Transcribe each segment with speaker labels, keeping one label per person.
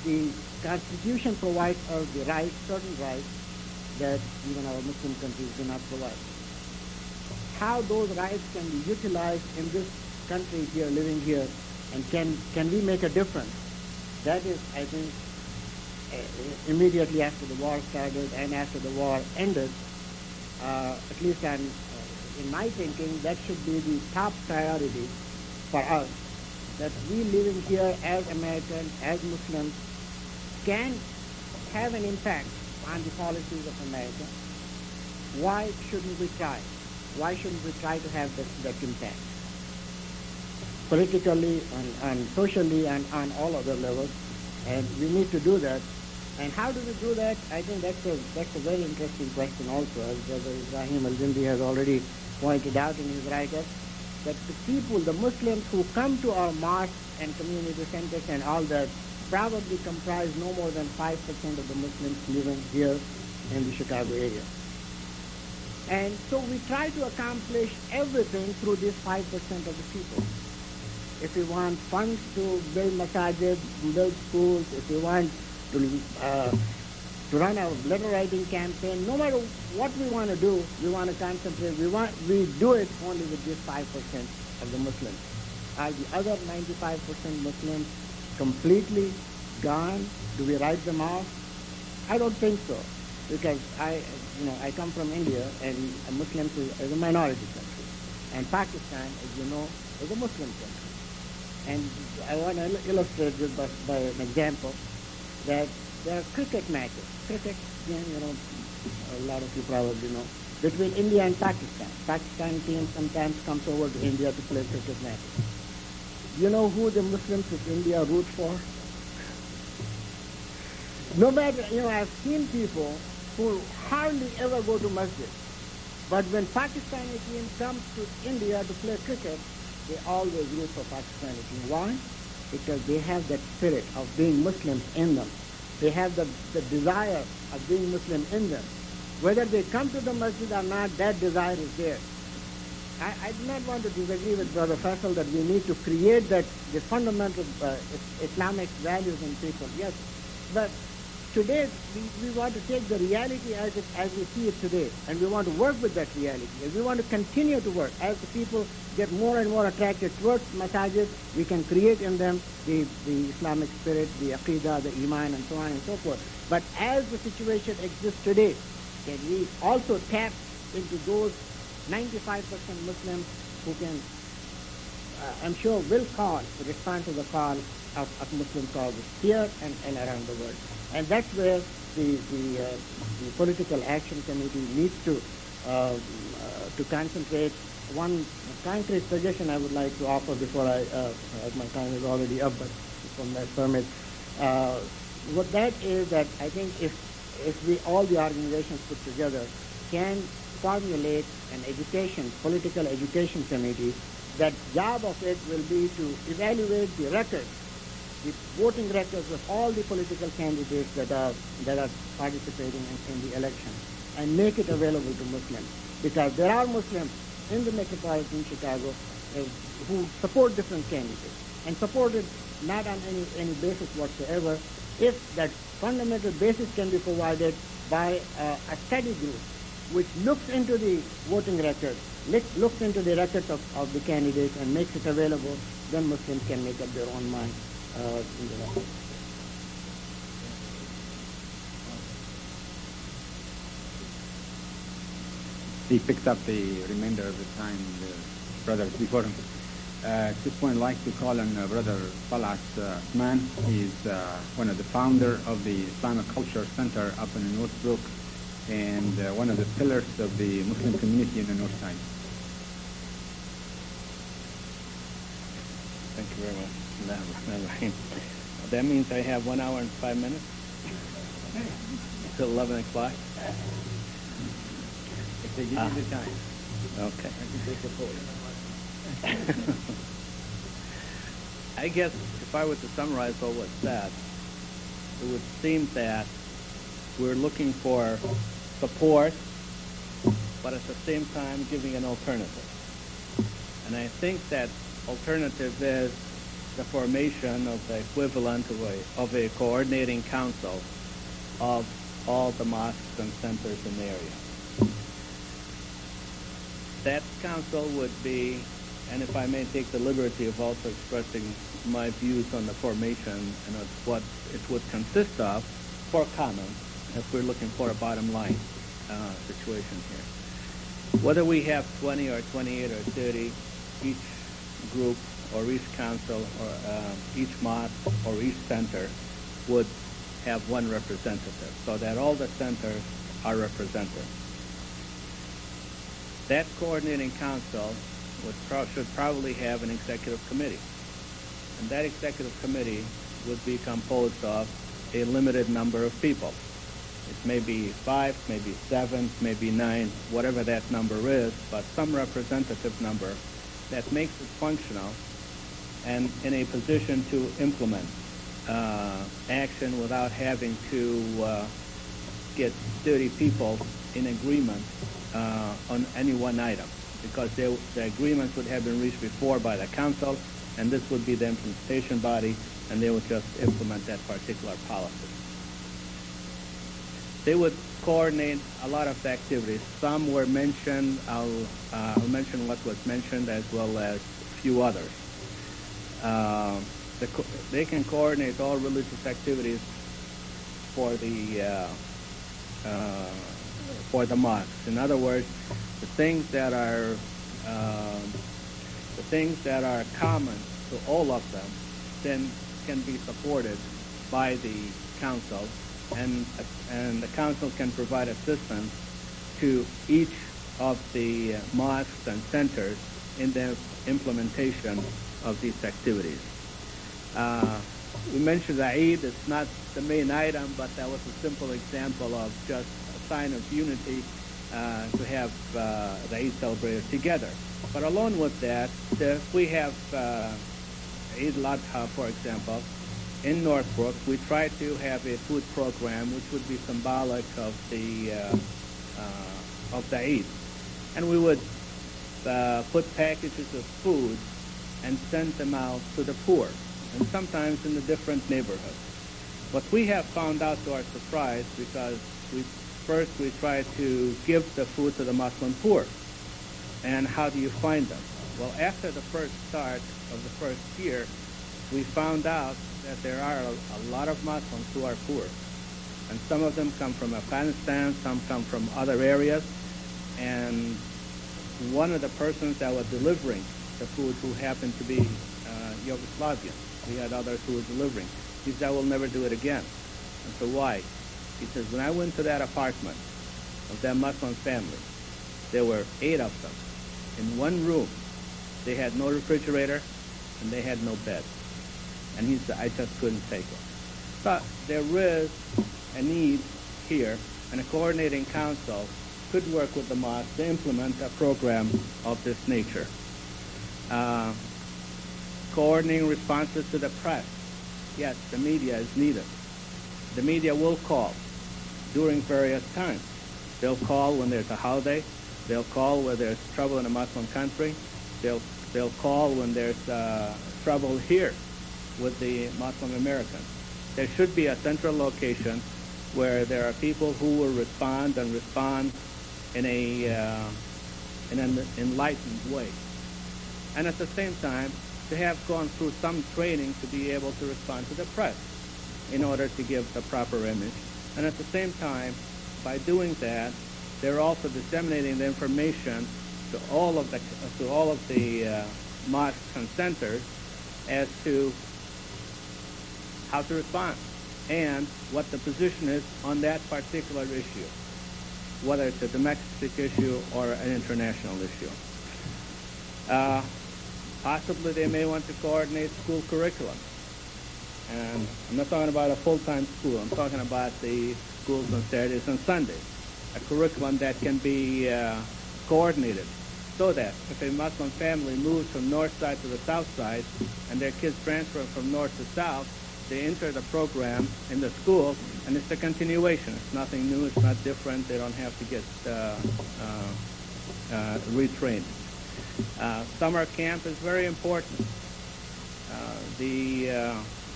Speaker 1: the Constitution provides us the right, certain rights that even our Muslim countries do not provide. How those rights can be utilized in this country here, living here, and can we make a difference? That is, I think, immediately after the war started and after the war ended, at least in my thinking, that should be the top priority for us, that we living here as Americans, as Muslims, can have an impact on the policies of America. Why shouldn't we try? Why shouldn't we try to have that impact? Politically and socially and on all other levels, and we need to do that. And how do we do that? I think that's a very interesting question also, as Brother Ibrahim Elgindy has already pointed out in his write-up, that the people, the Muslims who come to our mosques and community centers and all that, probably comprise no more than 5% of the Muslims living here in the Chicago area. And so we try to accomplish everything through this 5% of the people. If we want funds to build masajid, build schools, if we want to run a letter writing campaign, no matter what we want to do, we want to concentrate, we do it only with this 5% of the Muslims. Are the other 95% Muslims completely gone? Do we write them off? I don't think so, because I come from India, and Muslims is a minority country, and Pakistan, as you know, is a Muslim country. And I want to illustrate this by an example, that there are cricket matches. Cricket, a lot of you probably know, between India and Pakistan. Pakistan team sometimes comes over to India to play cricket matches. You know who the Muslims of India root for? No matter, I've seen people who hardly ever go to masjid. But when Pakistani team comes to India to play cricket, they always root for Pakistani team. Why? Because they have that spirit of being Muslims in them. They have the desire of being Muslim in them. Whether they come to the masjid or not, that desire is there. I do not want to disagree with Brother Faisal that we need to create the fundamental Islamic values in people. Yes, but today we want to take the reality as we see it today, and we want to work with that reality, and we want to continue to work. As the people get more and more attracted towards masajid, we can create in them the Islamic spirit, the aqidah, the iman, and so on and so forth. But as the situation exists today, can we also tap into those 95% Muslims who can, I'm sure, will respond to the call of Muslim causes here and around the world. And that's where the political action committee needs to concentrate. One concrete suggestion I would like to offer before my time is already up, but from my permit, what that is that I think if all the organizations put together can formulate an political education committee, that job of it will be to evaluate the records, the voting records of all the political candidates that are participating in the election, and make it available to Muslims. Because there are Muslims in the metropolitan Chicago who support different candidates, and support it not on any basis whatsoever. If that fundamental basis can be provided by a study group which looks into the voting records, looks into the records of the candidates and makes it available, then Muslims can make up their own mind.
Speaker 2: He picked up the remainder of the time, the brothers before him. At this point, I'd like to call on Brother Talat Usman. He's one of the founder of the Islamic Culture Center up in the Northbrook, and one of the pillars of the Muslim community in the North Side.
Speaker 3: Thank you very much. That means I have 1 hour and 5 minutes till 11 o'clock.
Speaker 2: If they give you the time.
Speaker 3: Okay.
Speaker 2: I can take the podium.
Speaker 3: I guess if I were to summarize all what's said, it would seem that we're looking for support, but at the same time giving an alternative. And I think that alternative is the formation of the equivalent of a coordinating council of all the mosques and centers in the area. That council would be, and if I may take the liberty of also expressing my views on the formation and of what it would consist of for comment, if we're looking for a bottom line situation here. Whether we have 20 or 28 or 30, each group or each council or each mosque or each center would have one representative, so that all the centers are represented. That coordinating council should probably have an executive committee. And that executive committee would be composed of a limited number of people. It may be 5, maybe 7, maybe 9, whatever that number is, but some representative number that makes it functional and in a position to implement action without having to get 30 people in agreement on any one item, because the agreements would have been reached before by the council, and this would be the implementation body, and they would just implement that particular policy. They would coordinate a lot of activities. Some were mentioned. I'll mention what was mentioned as well as a few others. They can coordinate all religious activities for the mosques. In other words, the things that are common to all of them then can be supported by the council, and the council can provide assistance to each of the mosques and centers in the implementation of these activities. We mentioned the Eid. It's not the main item, but that was a simple example of just a sign of unity to have the Eid celebrated together. But along with that, if we have Eid al-Adha, for example, in Northbrook, we try to have a food program which would be symbolic of the Eid. And we would put packages of food and send them out to the poor, and sometimes in the different neighborhoods. What we have found out to our surprise, because we try to give the food to the Muslim poor. And how do you find them? Well, after the first start of the first year, we found out that there are a lot of Muslims who are poor. And some of them come from Afghanistan, some come from other areas. And one of the persons that was delivering the food, who happened to be Yugoslavian, we had others who were delivering. He said, I will never do it again. And so why? He says, when I went to that apartment of that Muslim family, there were 8 of them in one room. They had no refrigerator and they had no bed. And he said, I just couldn't take it. So there is a need here, and a coordinating council could work with the mosque to implement a program of this nature. Coordinating responses to the press. Yes, the media is needed. The media will call during various times. They'll call when there's a holiday. They'll call when there's trouble in a Muslim country. They'll call when there's trouble here with the Muslim Americans. There should be a central location where there are people who will respond in an enlightened way. And at the same time, to have gone through some training to be able to respond to the press in order to give the proper image. And at the same time, by doing that, they're also disseminating the information to all of the mosques and centers as to how to respond and what the position is on that particular issue, whether it's a domestic issue or an international issue. Possibly they may want to coordinate school curriculum. And I'm not talking about a full-time school. I'm talking about the schools on Saturdays and Sundays. A curriculum that can be coordinated, so that if a Muslim family moves from north side to the south side and their kids transfer from north to south, they enter the program in the school, and it's a continuation. It's nothing new. It's not different. They don't have to get retrained. Summer camp is very important.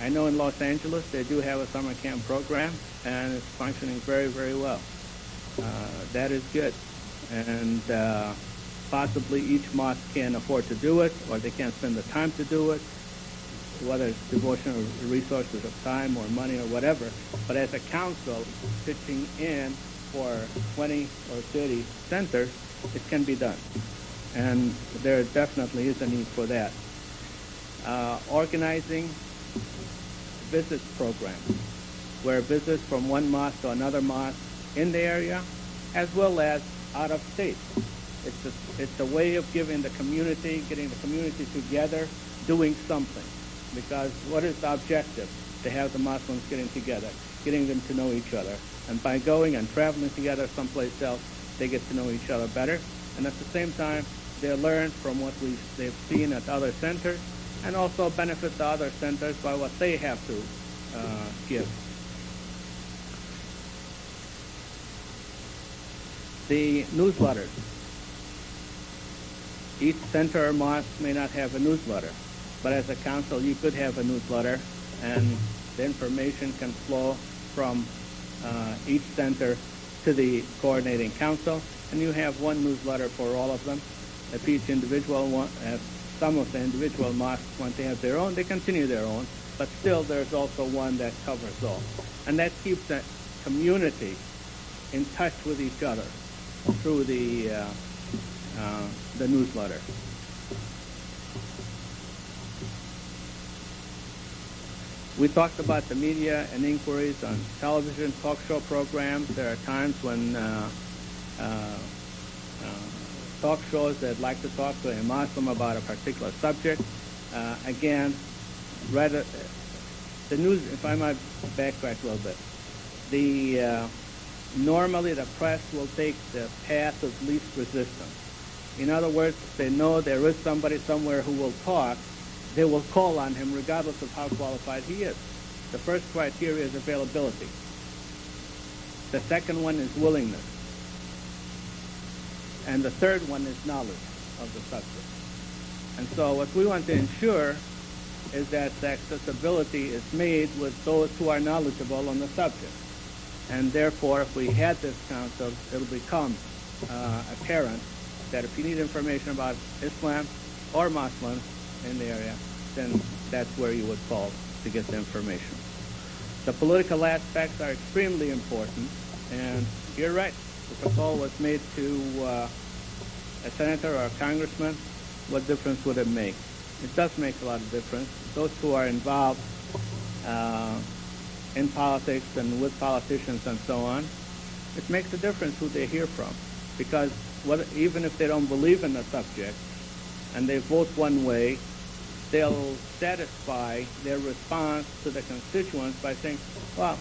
Speaker 3: I know in Los Angeles they do have a summer camp program, and it's functioning very, very well. That is good. And possibly each mosque can afford to do it, or they can't spend the time to do it, whether it's devotion or resources of time or money or whatever. But as a council pitching in for 20 or 30 centers, it can be done. And there definitely is a need for that. Organizing visits programs, where visits from one mosque to another mosque in the area, as well as out of state. It's a way of getting the community together, doing something. Because what is the objective? To have the Muslims getting together, getting them to know each other. And by going and traveling together someplace else, they get to know each other better. And at the same time, they learn from what they've seen at other centers, and also benefit the other centers by what they have to give. The newsletters. Each center or mosque may not have a newsletter, but as a council you could have a newsletter, and the information can flow from each center to the coordinating council, and you have one newsletter for all of them. If each individual some of the individual mosques want to have their own, they continue their own, but still there's also one that covers all. And that keeps the community in touch with each other through the newsletter. We talked about the media and inquiries on television, talk show programs. There are times when talk shows that like to talk to a Muslim about a particular subject. Again, rather the news. If I might backtrack a little bit, normally the press will take the path of least resistance. In other words, if they know there is somebody somewhere who will talk, they will call on him regardless of how qualified he is. The first criteria is availability. The second one is willingness. And the third one is knowledge of the subject. And so what we want to ensure is that the accessibility is made with those who are knowledgeable on the subject. And therefore, if we had this council, it'll become apparent that if you need information about Islam or Muslims in the area, then that's where you would call to get the information. The political aspects are extremely important, and you're right. If a call was made to a senator or a congressman, what difference would it make? It does make a lot of difference. Those who are involved in politics and with politicians and so on, it makes a difference who they hear from. Because even if they don't believe in the subject and they vote one way, they'll satisfy their response to the constituents by saying, well,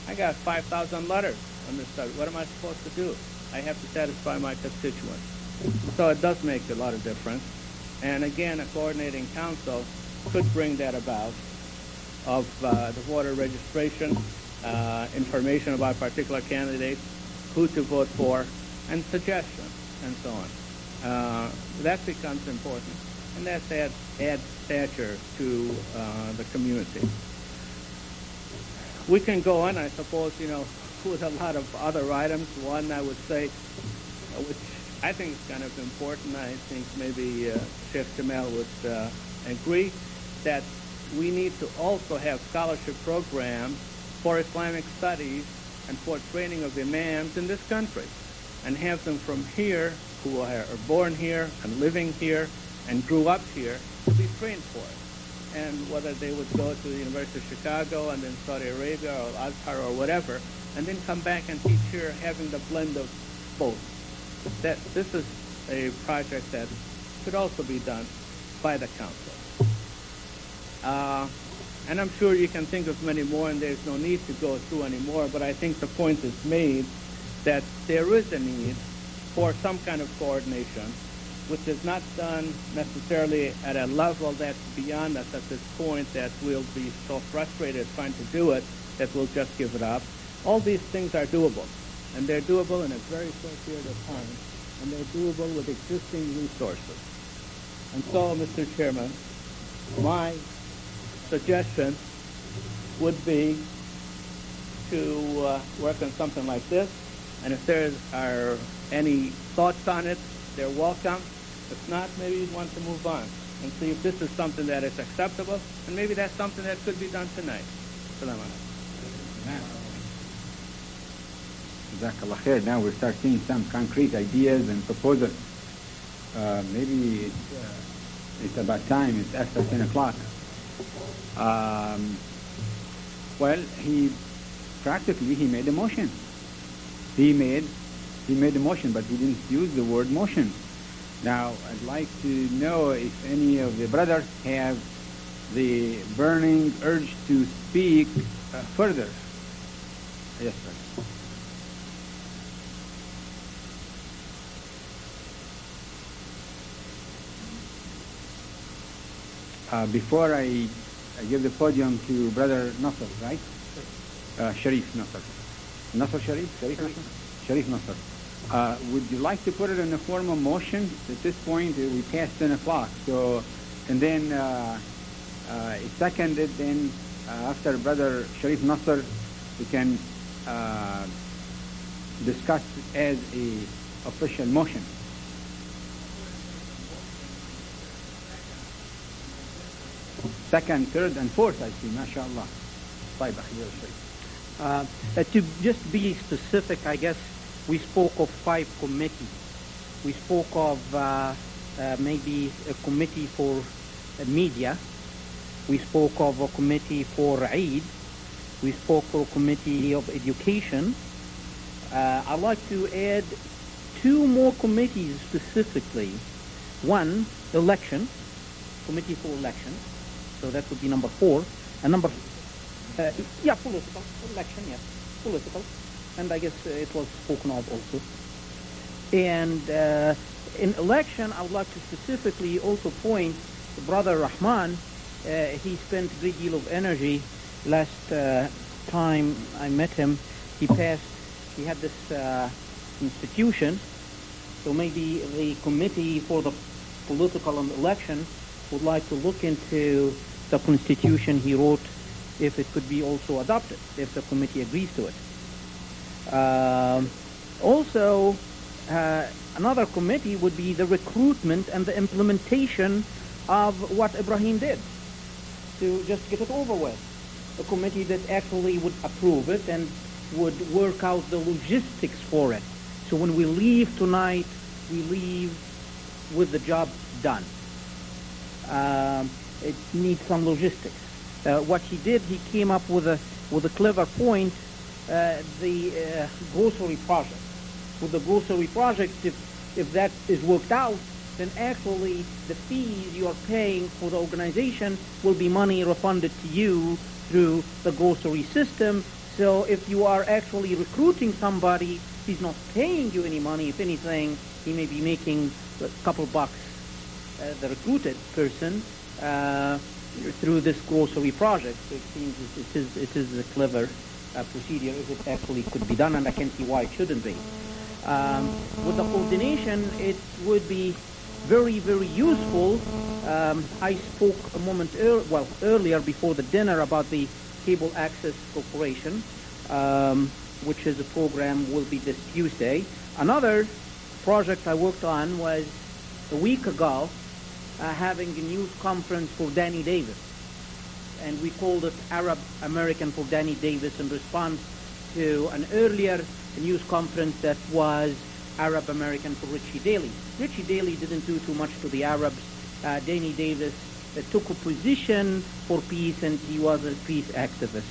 Speaker 3: I got 5,000 letters on this subject. What am I supposed to do? I have to satisfy my constituents. So it does make a lot of difference. And again, a coordinating council could bring that about of the voter registration, information about particular candidates, who to vote for, and suggestions, and so on. That becomes important, and that adds stature to the community. We can go on, I suppose, with a lot of other items. One, I would say, which I think is kind of important, I think maybe Sheikh Jamal would agree, that we need to also have scholarship programs for Islamic studies and for training of imams in this country, and have them from here, who are born here and living here and grew up here, to be trained for it. And whether they would go to the University of Chicago and then Saudi Arabia or Azhar or whatever, and then come back and teach here, having the blend of both. This is a project that could also be done by the council. And I'm sure you can think of many more, and there's no need to go through any more, but I think the point is made that there is a need for some kind of coordination, which is not done necessarily at a level that's beyond us at this point, that we'll be so frustrated trying to do it that we'll just give it up. All these things are doable, and they're doable in a very short period of time, and they're doable with existing resources. And so, Mr. Chairman, my suggestion would be to work on something like this. And if there are any thoughts on it, they're welcome. If not, maybe you'd want to move on and see if this is something that is acceptable, and maybe that's something that could be done tonight. Assalamu alaikum.
Speaker 2: Jazakallah khair. Now we start seeing some concrete ideas and proposals. Maybe it's about time. It's after 10 o'clock. Well, he made a motion. He made a motion, but he didn't use the word motion. Now, I'd like to know if any of the brothers have the burning urge to speak further. Yes, sir. Before I give the podium to Brother Nasser, right? Sharif Nasser. Sharif Nasser. Would you like to put it in the form of motion? At this point, we passed 10 o'clock. So, and then it's seconded. Then after Brother Sharif Nasser, we can discuss as a official motion. Second, third, and fourth, I see. MashaAllah.
Speaker 4: To just be specific, I guess we spoke of 5 committees. We spoke of maybe a committee for media. We spoke of a committee for Eid. We spoke of a committee of education. I'd like to add 2 more committees specifically. One, election, committee for election. So that would be number 4. And number, political, election, yes, political. And I guess it was spoken of also. And in election, I would like to specifically also point to Brother Rahman. He spent a great deal of energy. Last time I met him, he had this institution. So maybe the committee for the political and election would like to look into the constitution he wrote, if it could be also adopted, if the committee agrees to it. Also, another committee would be the recruitment and the implementation of what Ibrahim did, to just get it over with. A committee that actually would approve it and would work out the logistics for it. So when we leave tonight, we leave with the job done. It needs some logistics. What he did, he came up with a clever point. The grocery project. With the grocery project, if that is worked out, then actually the fees you are paying for the organization will be money refunded to you through the grocery system. So if you are actually recruiting somebody, he's not paying you any money. If anything, he may be making a couple bucks, the recruited person, through this grocery project. So it seems it is a clever procedure if it actually could be done, and I can see why it shouldn't be. With the coordination, it would be very, very useful. I spoke a moment earlier before the dinner about the Cable Access Corporation, which is a program will be this Tuesday. Another project I worked on was a week ago, having a news conference for Danny Davis. And we called it Arab American for Danny Davis in response to an earlier news conference that was Arab American for Richie Daley. Richie Daley didn't do too much to the Arabs. Danny Davis took a position for peace, and he was a peace activist.